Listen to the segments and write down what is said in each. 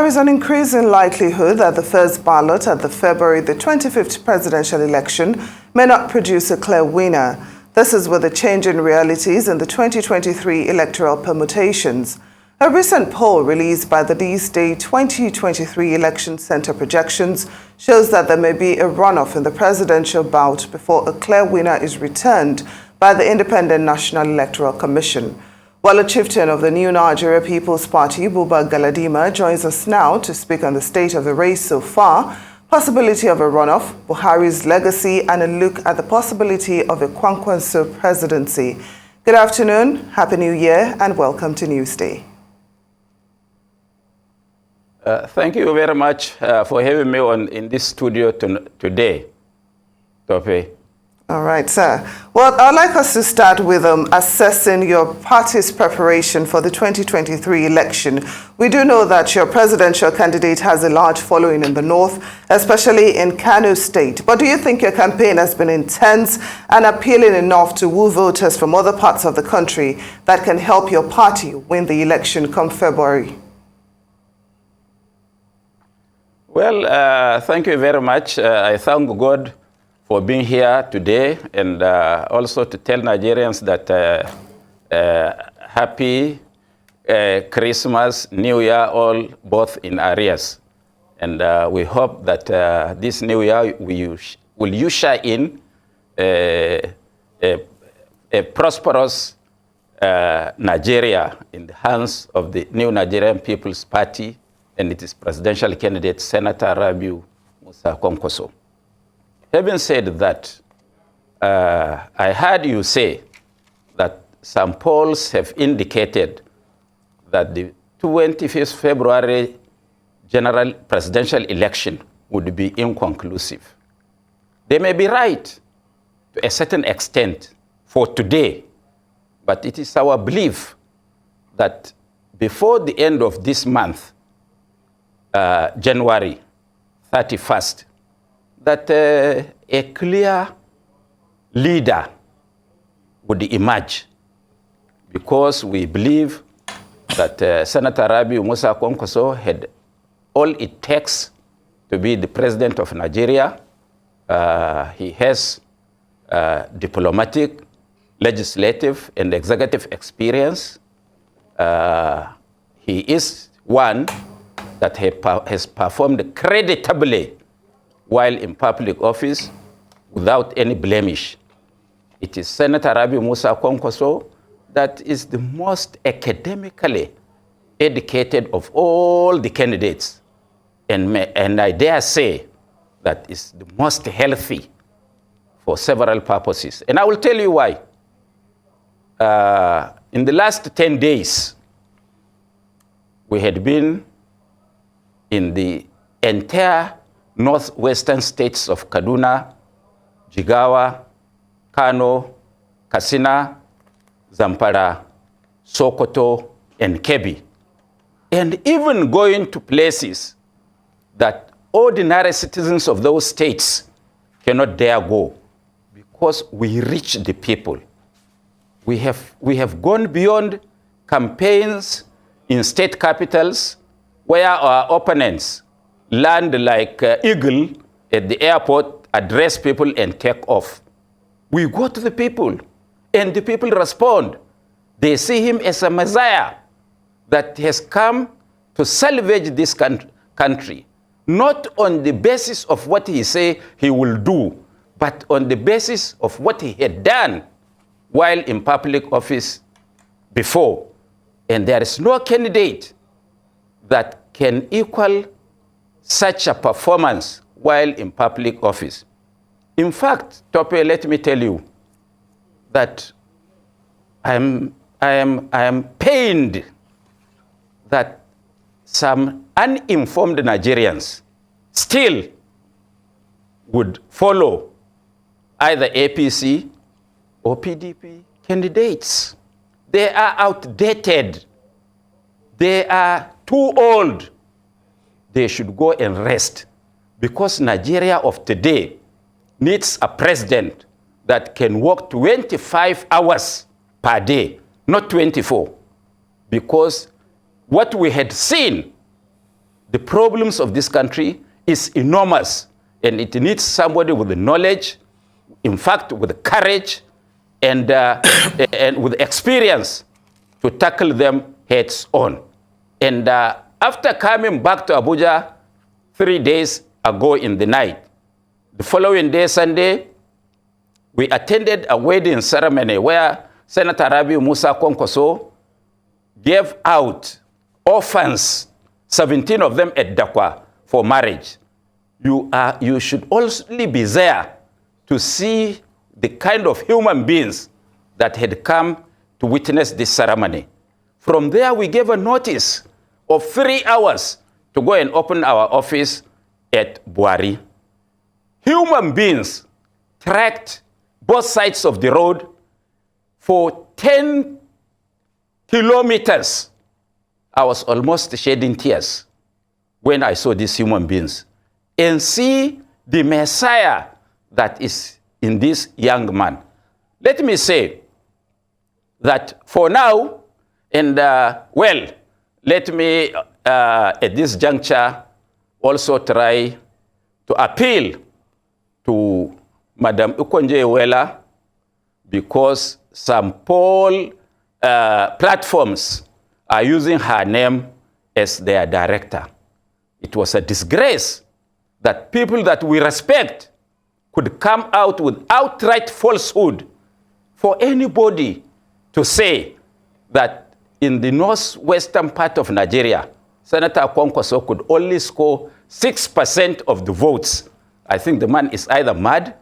There is an increasing likelihood that the first ballot at the February the 25th presidential election may not produce a clear winner. This is with the change in realities in the 2023 electoral permutations. A recent poll released by the These Day 2023 Election Center projections shows that there may be a runoff in the presidential bout before a clear winner is returned by the Independent National Electoral Commission. While a chieftain of the New Nigeria People's Party, Buba Galadima, joins us now to speak on the state of the race so far, possibility of a runoff, Buharis Legacy, and a look at the possibility of a Kwankwaso presidency. Good afternoon, Happy New Year, and welcome to Newsday. Thank you very much for having me in this studio today, Tope. All right, sir. Well, I'd like us to start with assessing your party's preparation for the 2023 election. We do know that your presidential candidate has a large following in the north, especially in Kano State. But do you think your campaign has been intense and appealing enough to woo voters from other parts of the country that can help your party win the election come February? Well, thank you very much. I thank God for being here today, and also to tell Nigerians that happy Christmas, New Year, all both in arrears. And we hope that this New Year will usher in a prosperous Nigeria in the hands of the new Nigerian People's Party and its presidential candidate, Senator Rabiu Musa Kwankwaso. Having said that, I heard you say that some polls have indicated that the 25th February general presidential election would be inconclusive. They may be right to a certain extent for today, but it is our belief that before the end of this month, January 31st, that a clear leader would emerge, because we believe that Senator Rabiu Musa Kwankwaso had all it takes to be the president of Nigeria. He has diplomatic, legislative, and executive experience. He is one that has performed creditably while in public office without any blemish. It is Senator Rabiu Musa Kwankwaso that is the most academically educated of all the candidates, and I dare say that is the most healthy for several purposes. And I will tell you why. In the last 10 days, we had been in the entire northwestern states of Kaduna, Jigawa, Kano, Katsina, Zamfara, Sokoto, and Kebbi. And even going to places that ordinary citizens of those states cannot dare go, because we reach the people. We have gone beyond campaigns in state capitals where our opponents land like eagle at the airport, address people, and take off. We go to the people, and the people respond. They see him as a messiah that has come to salvage this country, not on the basis of what he say he will do, but on the basis of what he had done while in public office before. And there is no candidate that can equal such a performance while in public office. In fact, Tope, let me tell you that I am pained that some uninformed Nigerians still would follow either APC or PDP candidates. They are outdated. They are too old. They should go and rest, because Nigeria of today needs a president that can work 25 hours per day, not 24. Because what we had seen the problems of this country is enormous, and it needs somebody with the knowledge, in fact, with the courage and with experience to tackle them heads on. And after coming back to Abuja 3 days ago in the night, the following day, Sunday, we attended a wedding ceremony where Senator Rabiu Musa Kwankwaso gave out orphans, 17 of them at Dakwa, for marriage. You should also be there to see the kind of human beings that had come to witness this ceremony. From there, we gave a notice of 3 hours to go and open our office at Buhari. Human beings tracked both sides of the road for 10 kilometers. I was almost shedding tears when I saw these human beings and see the Messiah that is in this young man. Let me say that for now, and well, let me at this juncture also try to appeal to Madam Ukonje-Iweala, because some poll platforms are using her name as their director. It was a disgrace that people that we respect could come out with outright falsehood for anybody to say that in the northwestern part of Nigeria, Senator Kwankwaso could only score 6% of the votes. I think the man is either mad,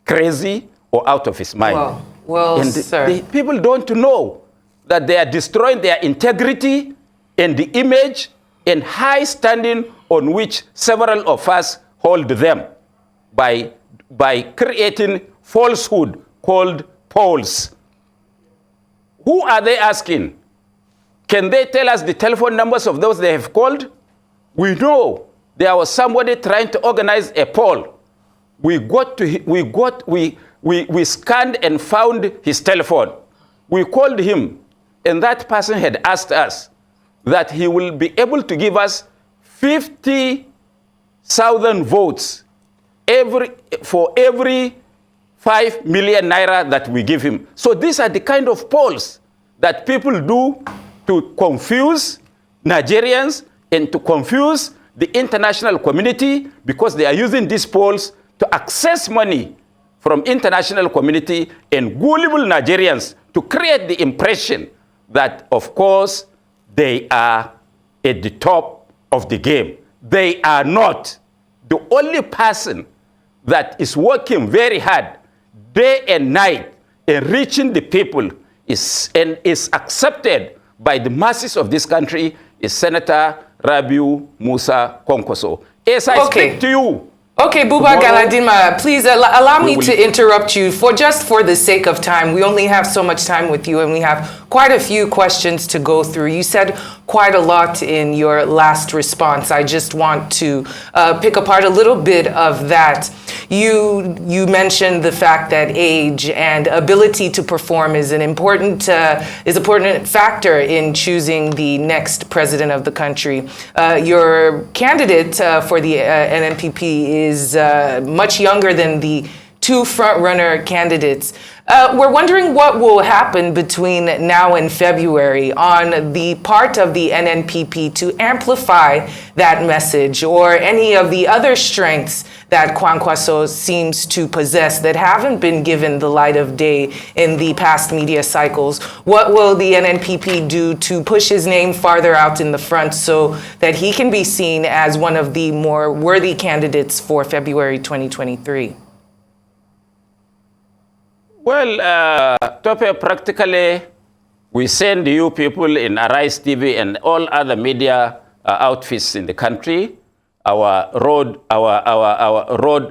crazy, or out of his mind. Well, and sir. the people don't know that they are destroying their integrity and the image and high standing on which several of us hold them by creating falsehood called polls. Who are they asking? Can they tell us the telephone numbers of those they have called? We know there was somebody trying to organize a poll. We scanned and found his telephone. We called him, and that person had asked us that he will be able to give us 50,000 votes for every 5 million naira that we give him. So these are the kind of polls that people do to confuse Nigerians and to confuse the international community, because they are using these polls to access money from international community and gullible Nigerians to create the impression that, of course, they are at the top of the game. They are not. The only person that is working very hard day and night and reaching the people is accepted by the masses of this country is Senator Rabiu Musa Kwankwaso. As I speak to you, okay, Buba Galadima, please allow me to interrupt you for the sake of time. We only have so much time with you, and we have quite a few questions to go through. You said quite a lot in your last response. I just want to pick apart a little bit of that. You mentioned the fact that age and ability to perform is an important factor in choosing the next president of the country. Your candidate for the NNPP is much younger than the 2 front-runner candidates. We're wondering what will happen between now and February on the part of the NNPP to amplify that message, or any of the other strengths that Kwankwaso seems to possess that haven't been given the light of day in the past media cycles. What will the NNPP do to push his name farther out in the front so that he can be seen as one of the more worthy candidates for February 2023? Well, Tope, practically, we send you people in Arise TV and all other media outfits in the country, our road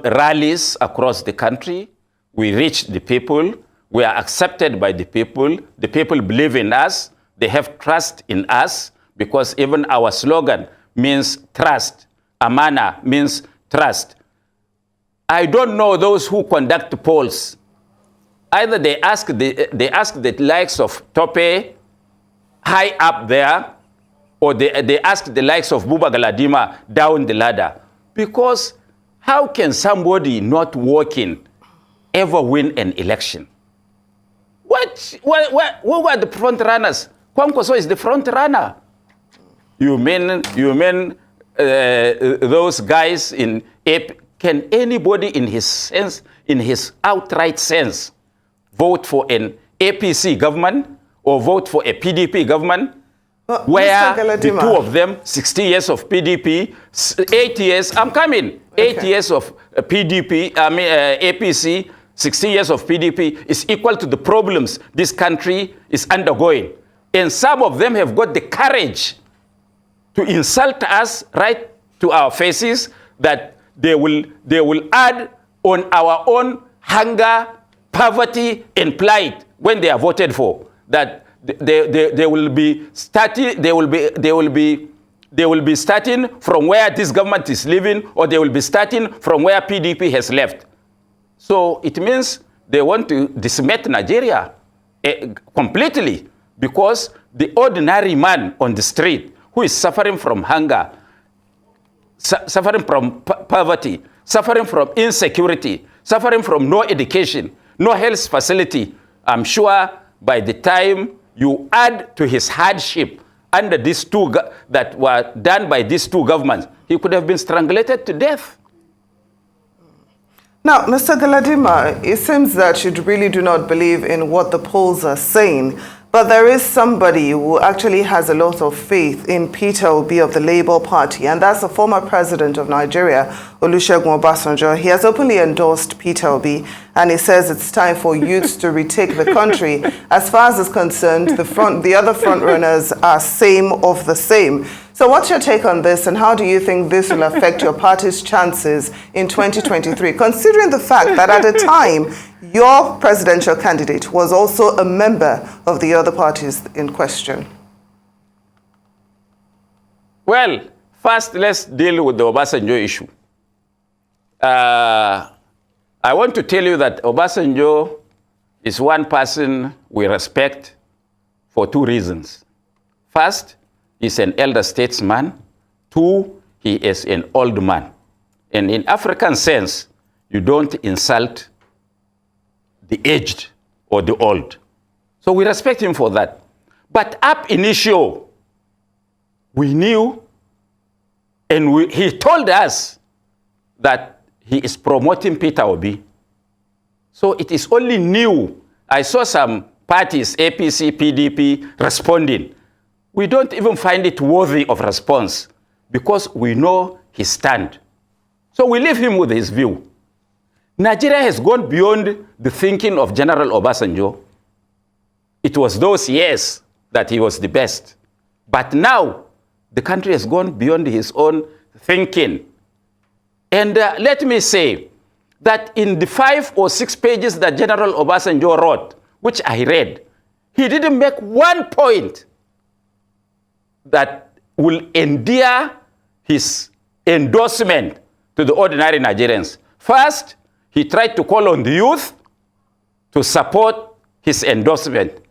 rallies across the country. We reach the people. We are accepted by the people. The people believe in us. They have trust in us, because even our slogan means trust. Amana means trust. I don't know those who conduct polls. Either they ask the likes of Tope high up there, or they asked the likes of Buba Galadima down the ladder. Because how can somebody not working ever win an election? Who were the front runners? Kwankwaso is the front runner. You mean those guys in AP? Can anybody in his sense, in his outright sense, vote for an APC government or vote for a PDP government? Where the two of them, 60 years of PDP, 8 years, I'm coming, 8 years of PDP, APC, 60 years of PDP is equal to the problems this country is undergoing. And some of them have got the courage to insult us right to our faces, that they will add on our own hunger, poverty, and plight when they are voted for. That they will be starting from where this government is living, or they will be starting from where PDP has left. So it means they want to decimate Nigeria completely, because the ordinary man on the street who is suffering from hunger, suffering from poverty, suffering from insecurity, suffering from no education, no health facility, I'm sure by the time you add to his hardship under these two that were done by these two governments, he could have been strangulated to death. Now, Mr. Galadima, it seems that you really do not believe in what the polls are saying, but there is somebody who actually has a lot of faith in Peter Obi of the Labour Party, and that's the former president of Nigeria, Olusegun Obasanjo. He has openly endorsed Peter Obi, and he says it's time for youths to retake the country. As far as is concerned, the other front runners are same of the same. So what's your take on this, and how do you think this will affect your party's chances in 2023, considering the fact that at the time, your presidential candidate was also a member of the other parties in question? Well, first, let's deal with the Obasanjo issue. I want to tell you that Obasanjo is one person we respect for two reasons. First, he's an elder statesman. Two, he is an old man. And in African sense, you don't insult the aged or the old. So we respect him for that. But ab initio, we knew, and he told us that he is promoting Peter Obi. So it is only new. I saw some parties, APC, PDP, responding. We don't even find it worthy of response because we know his stand. So we leave him with his view. Nigeria has gone beyond the thinking of General Obasanjo. It was those years that he was the best. But now, the country has gone beyond his own thinking. And let me say that in the 5 or 6 pages that General Obasanjo wrote, which I read, he didn't make one point that will endear his endorsement to the ordinary Nigerians. First, he tried to call on the youth to support his endorsement.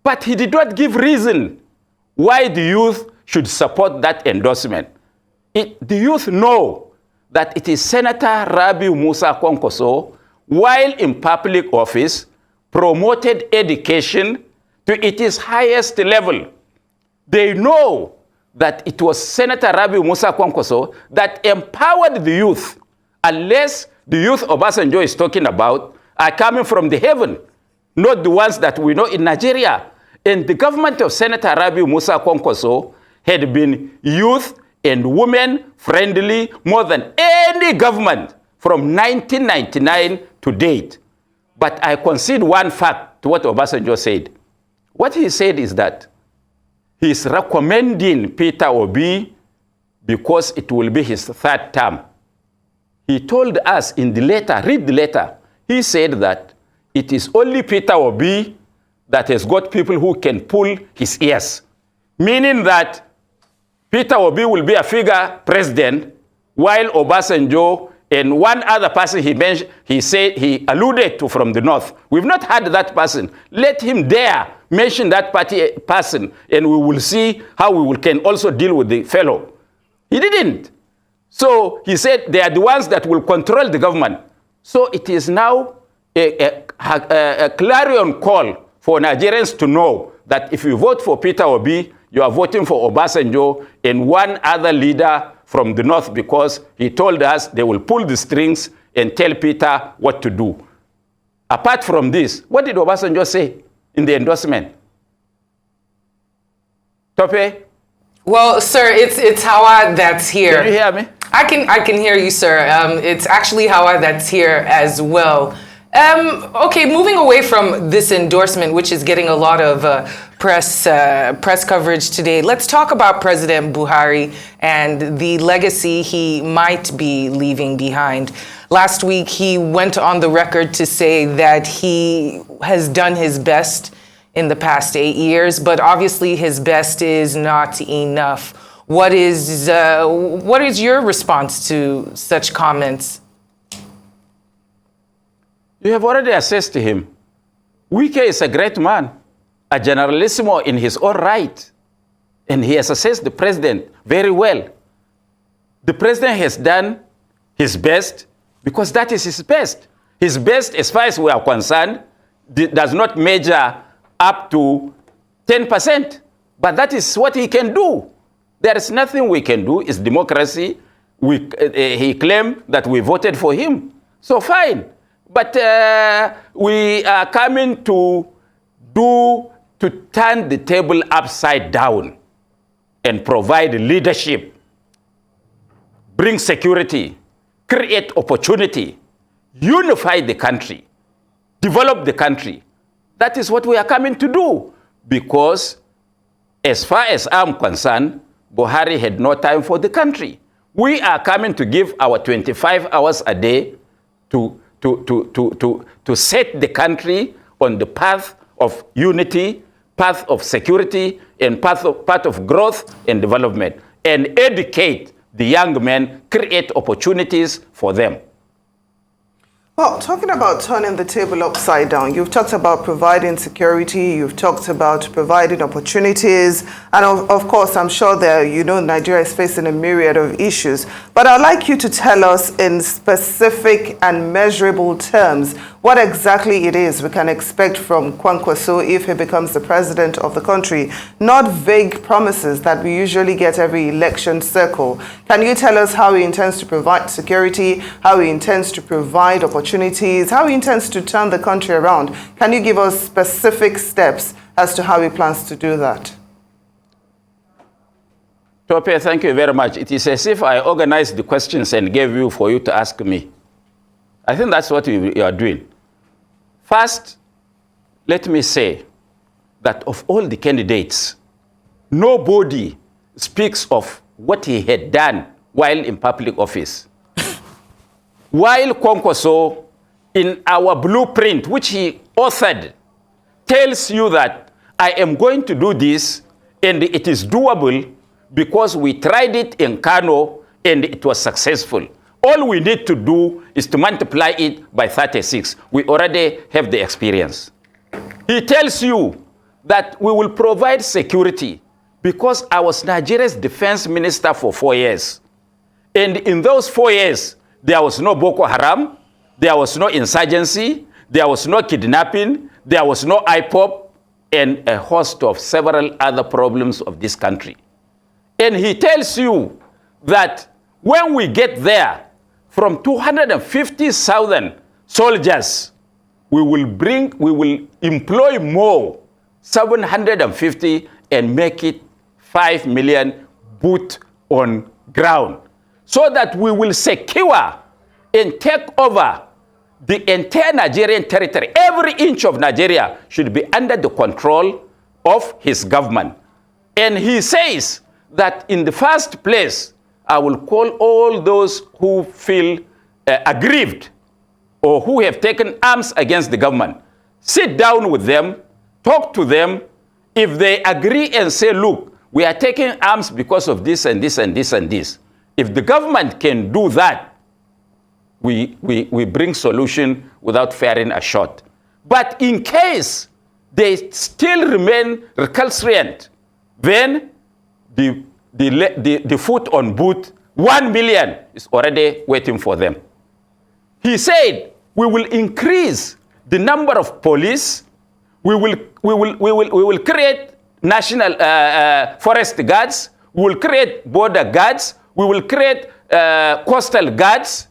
But he did not give reason why the youth should support that endorsement. The youth know that it is Senator Rabiu Musa Kwankwaso, while in public office, promoted education to its highest level. They know that it was Senator Rabiu Musa Kwankwaso that empowered the youth, unless the youth Obasanjo is talking about are coming from the heaven, not the ones that we know in Nigeria. And the government of Senator Rabiu Musa Kwankwaso had been youth and women friendly more than any government from 1999 to date. But I concede one fact to what Obasanjo said. What he said is that he's recommending Peter Obi because it will be his 3rd term. He told us in the letter, read the letter, he said that it is only Peter Obi that has got people who can pull his ears. Meaning that Peter Obi will be a figure president, while Obasanjo and one other person he mentioned, he alluded to from the north. We've not had that person. Let him dare mention that person, and we will see how we can also deal with the fellow. He didn't. So he said they are the ones that will control the government. So it is now a clarion call for Nigerians to know that if you vote for Peter Obi, you are voting for Obasanjo and one other leader from the north, because he told us they will pull the strings and tell Peter what to do. Apart from this, what did Obasanjo say in the endorsement? Tope? Well, sir, it's Hawa that's here. Can you hear me? I can hear you, sir. It's actually Hawa that's here as well. Okay, moving away from this endorsement, which is getting a lot of press coverage today, let's talk about President Buhari and the legacy he might be leaving behind. Last week, he went on the record to say that he has done his best in the past 8 years, but obviously his best is not enough. What is your response to such comments? You have already assessed him. Wike is a great man, a generalissimo in his own right, and he has assessed the president very well. The president has done his best because that is his best. His best, as far as we are concerned, does not measure up to 10%, but that is what he can do. There is nothing we can do. It's democracy. He claimed that we voted for him, so fine. But we are coming to turn the table upside down and provide leadership, bring security, create opportunity, unify the country, develop the country. That is what we are coming to do, because as far as I'm concerned, Buhari had no time for the country. We are coming to give our 25 hours a day to set the country on the path of unity, path of security, and path of growth and development, and educate the young men, create opportunities for them. Well, talking about turning the table upside down, you've talked about providing security, you've talked about providing opportunities, and of course, I'm sure that, Nigeria is facing a myriad of issues. But I'd like you to tell us in specific and measurable terms what exactly it is we can expect from Kwankwaso if he becomes the president of the country, not vague promises that we usually get every election cycle. Can you tell us how he intends to provide security, how he intends to provide opportunities, how he intends to turn the country around? Can you give us specific steps as to how he plans to do that? Tope, thank you very much. It is as if I organized the questions and gave you for you to ask me. I think that's what you are doing. First, let me say that of all the candidates, nobody speaks of what he had done while in public office. While Kwankwaso, in our blueprint, which he authored, tells you that I am going to do this and it is doable because we tried it in Kano and it was successful. All we need to do is to multiply it by 36. We already have the experience. He tells you that we will provide security because I was Nigeria's defense minister for 4 years. And in those 4 years, there was no Boko Haram, there was no insurgency, there was no kidnapping, there was no IPOP, and a host of several other problems of this country. And he tells you that when we get there, from 250,000 soldiers, we will employ more, 750, and make it 5 million boot on ground, so that we will secure and take over the entire Nigerian territory. Every inch of Nigeria should be under the control of his government. And he says that in the first place, I will call all those who feel aggrieved or who have taken arms against the government. Sit down with them, talk to them. If they agree and say, look, we are taking arms because of this and this and this and this. If the government can do that, we bring solution without firing a shot. But in case they still remain recalcitrant, then the foot on boot, 1 million is already waiting for them. He said, we will increase the number of police, we will create national forest guards, we will create border guards, we will create coastal guards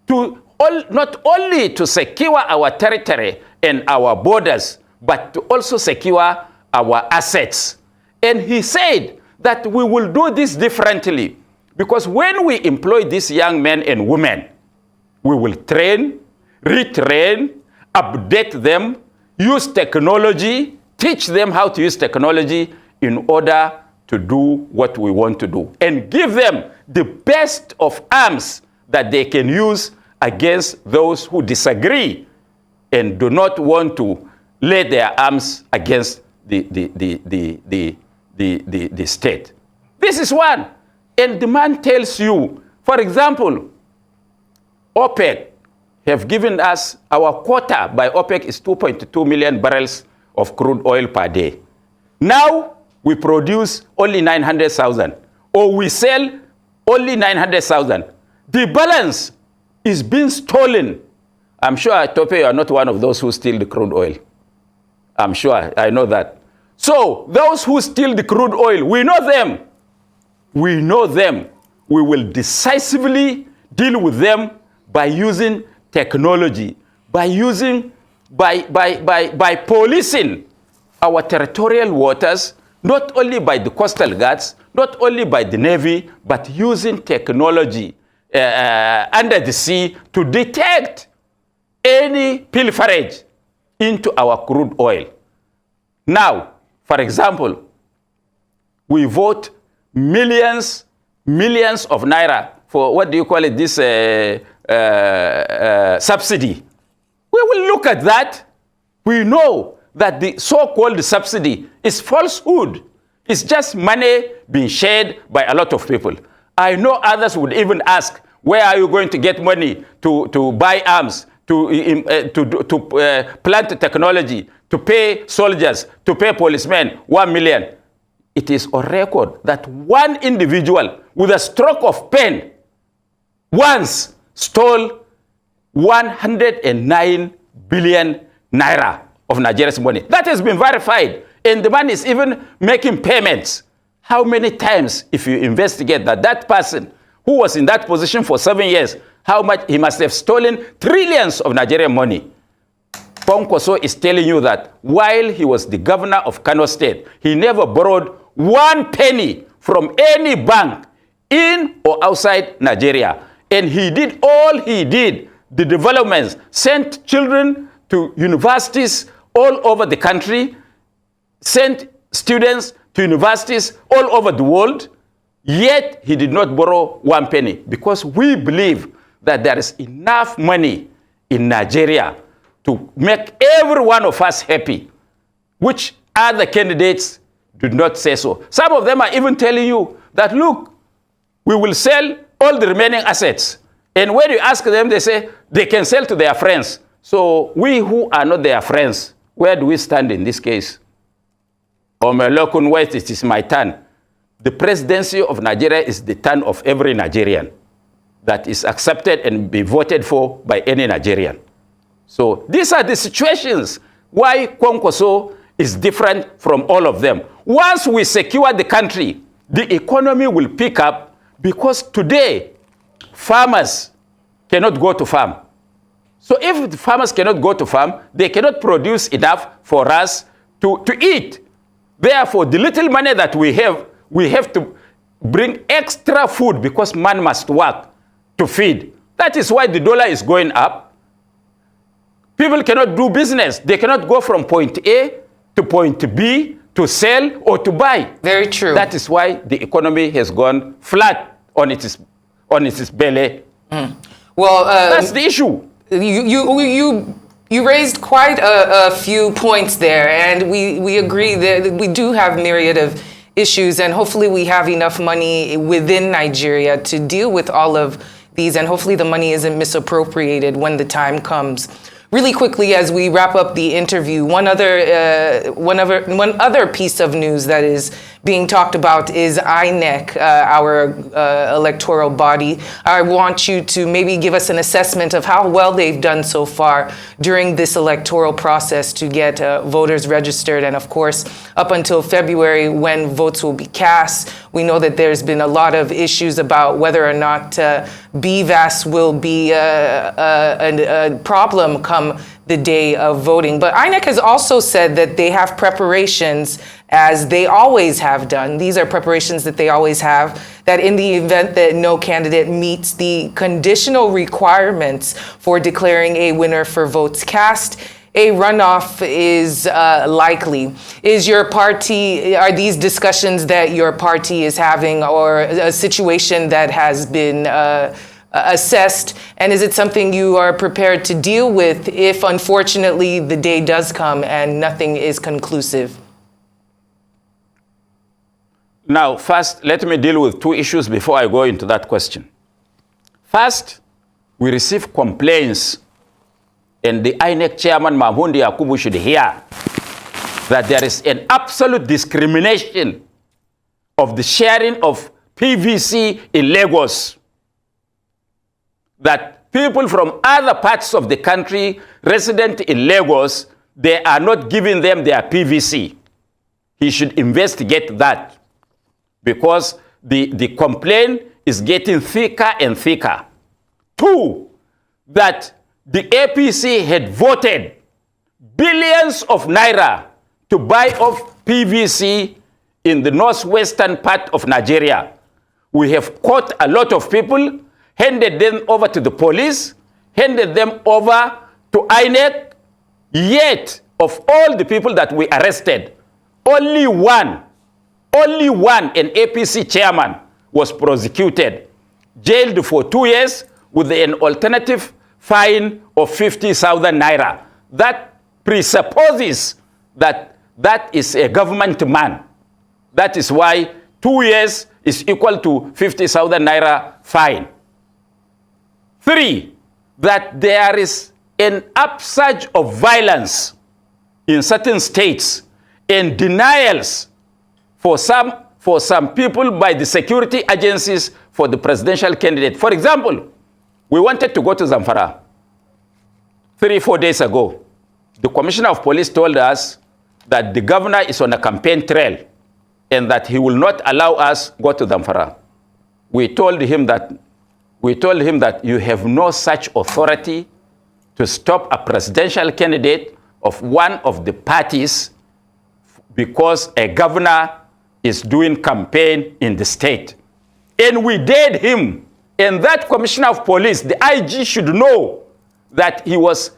not only to secure our territory and our borders, but to also secure our assets. And he said that we will do this differently, because when we employ these young men and women, we will train, retrain, update them, use technology, teach them how to use technology in order to do what we want to do, and give them the best of arms that they can use against those who disagree and do not want to lay their arms against the state. This is one. And the man tells you, for example, OPEC have given us, our quota by OPEC is 2.2 million barrels of crude oil per day. Now we produce only 900,000, or we sell only 900,000. The balance is being stolen. I'm sure, Tope, you are not one of those who steal the crude oil. I'm sure, I know that. So those who steal the crude oil, we know them. We know them. We will decisively deal with them by using technology, by policing our territorial waters, not only by the coastal guards, not only by the Navy, but using technology under the sea to detect any pilferage into our crude oil. Now, for example, we vote millions of naira for, what do you call it, this subsidy. We will look at that. We know that the so-called subsidy is falsehood. It's just money being shared by a lot of people. I know others would even ask, where are you going to get money to buy arms, to plant technology, to pay soldiers, to pay policemen 1 million? It is on record that one individual with a stroke of pen once stole 109 billion naira of Nigeria's money. That has been verified, and the man is even making payments. How many times, if you investigate that person who was in that position for 7 years, how much he must have stolen trillions of Nigerian money? Kwankwaso is telling you that while he was the governor of Kano State, he never borrowed 1 penny from any bank in or outside Nigeria. And he did all he did, the developments, sent children to universities all over the country, sent students to universities all over the world, yet he did not borrow 1 penny, because we believe that there is enough money in Nigeria to make every one of us happy, which other candidates did not say so. Some of them are even telling you that, look, we will sell all the remaining assets. And when you ask them, they say they can sell to their friends. So we who are not their friends, where do we stand in this case? Omelokun West, it is my turn. The presidency of Nigeria is the turn of every Nigerian that is accepted and be voted for by any Nigerian. So these are the situations why Kwankwaso is different from all of them. Once we secure the country, the economy will pick up, because today farmers cannot go to farm. So if the farmers cannot go to farm, they cannot produce enough for us to eat. Therefore, the little money that we have to bring extra food, because man must work to feed. That is why the dollar is going up. People cannot do business. They cannot go from point A to point B to sell or to buy. Very true. That is why the economy has gone flat on its belly. Mm. Well, that's the issue. You raised quite a few points there, and we agree that we do have myriad of issues, and hopefully we have enough money within Nigeria to deal with all of these, and hopefully the money isn't misappropriated when the time comes. really quickly, as we wrap up the interview, one other piece of news that is being talked about is INEC, our electoral body. I want you to maybe give us an assessment of how well they've done so far during this electoral process to get voters registered. And of course, up until February, when votes will be cast, we know that there's been a lot of issues about whether or not BVAS will be a problem come the day of voting. But INEC has also said that they have preparations, as they always have done. These are preparations that they always have, that in the event that no candidate meets the conditional requirements for declaring a winner for votes cast, a runoff is likely. Is your party, are these discussions that your party is having, or a situation that has been assessed, and is it something you are prepared to deal with if unfortunately the day does come and nothing is conclusive? Now, first, let me deal with two issues before I go into that question. First, we receive complaints, and the INEC chairman, Mahmoud Yakubu, should hear that there is an absolute discrimination of the sharing of PVC in Lagos. That people from other parts of the country, resident in Lagos, they are not giving them their PVC. He should investigate that, because the complaint is getting thicker and thicker. Two, that the APC had voted billions of naira to buy off PVC in the northwestern part of Nigeria. We have caught a lot of people, handed them over to the police, handed them over to INEC, yet of all the people that we arrested, only one, an APC chairman, was prosecuted, jailed for 2 years with an alternative fine of 50,000 naira. That presupposes that that is a government man. That is why 2 years is equal to 50,000 naira fine. Three, that there is an upsurge of violence in certain states and denials for some people by the security agencies for the presidential candidate. For example, we wanted to go to Zamfara 3-4 days ago. The commissioner of police told us that the governor is on a campaign trail and that he will not allow us go to Zamfara. We told him that you have no such authority to stop a presidential candidate of one of the parties because a governor is doing campaign in the state. And we dared him. And that commissioner of police, the IG, should know that he was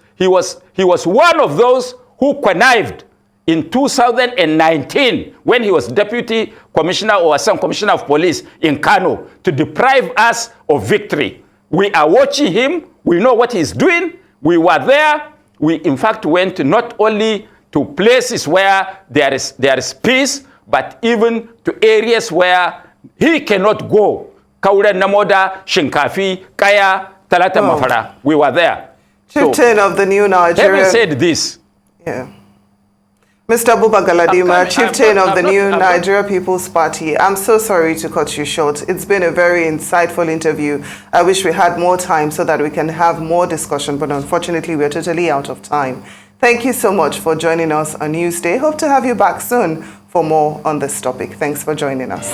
one of those who connived in 2019 when he was deputy commissioner or some commissioner of police in Kano to deprive us of victory. We are watching him. We know what he's doing. We were there. We, in fact, went not only to places where there is peace, but even to areas where he cannot go. Kaura Namoda, Shinkafi, Kaya, Talata Mafara. We were there. Chieftain of the new Nigeria. Having said this, yeah. Mr. Buba Galadima, chieftain of the new Nigeria People's Party, I'm so sorry to cut you short. It's been a very insightful interview. I wish we had more time so that we can have more discussion, but unfortunately we're totally out of time. Thank you so much for joining us on Newsday. Hope to have you back soon for more on this topic. Thanks for joining us.